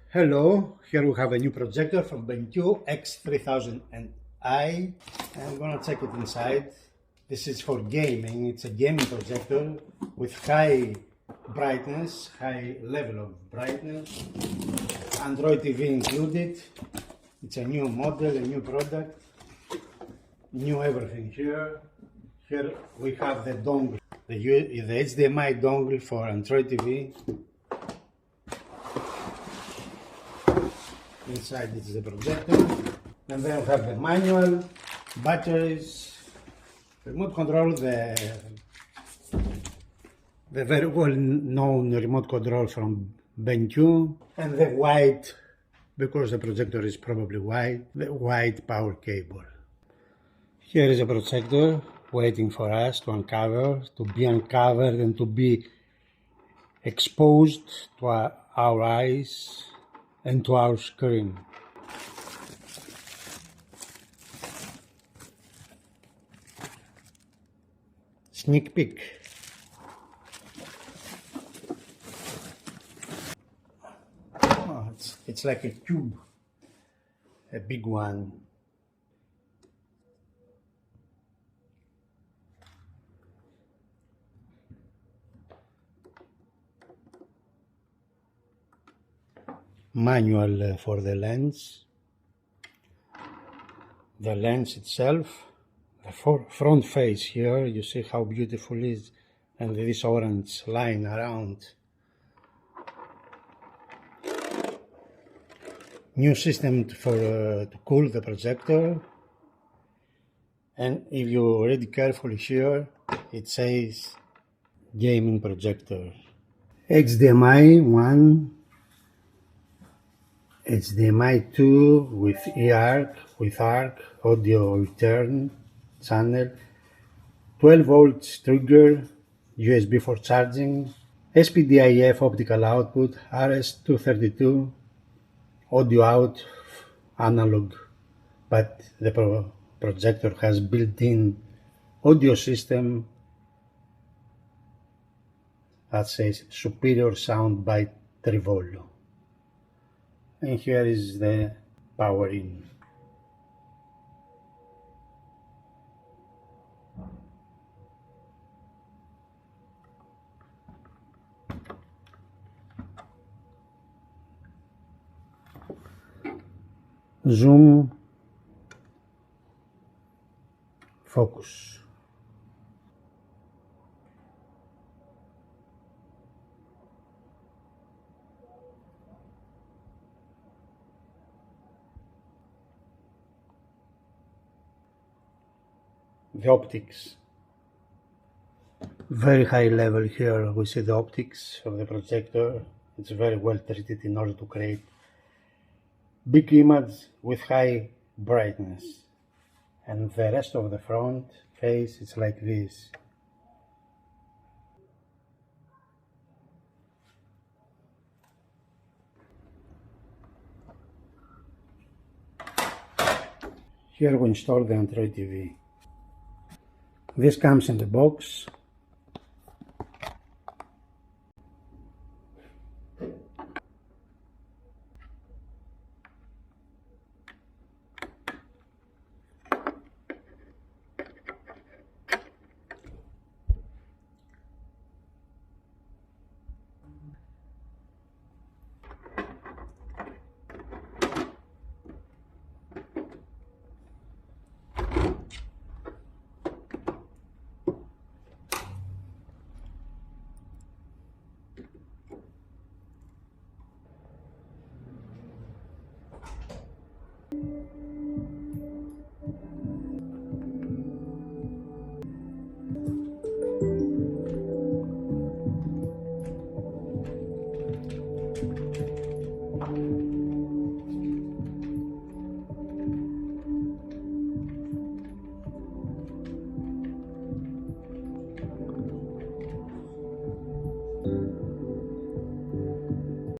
Hello, here we have a new projector from BenQ X3000i. I'm gonna check it inside. This is for gaming. It's a gaming projector with high brightness, high level of brightness. Android TV included. It's a new model, a new product, new everything here. Here we have the dongle, the HDMI dongle for Android TV. Inside this is the projector, and then we have the manual, batteries, remote control, the very well known remote control from BenQ, and the white, because the projector is probably white, the white power cable. Here is a projector waiting for us to be uncovered and to be exposed to our eyes and to our screen. Sneak peek. Oh, it's like a cube, a big one. Manual for the lens itself, the front face here, you see how beautiful it is, and this orange line around. New system to cool the projector, and if you read carefully here, it says gaming projector. HDMI 1, HDMI 2 with ARC, audio return channel, 12 volts trigger, USB for charging, SPDIF optical output, RS-232, audio out, analog, but the projector has built-in audio system that says superior sound by Trivolo. And here is the power in. Zoom, focus. The optics. Very high level here, we see the optics of the projector. It's very well treated in order to create big image with high brightness. And the rest of the front face is like this. Here we install the Android TV. This comes in the box.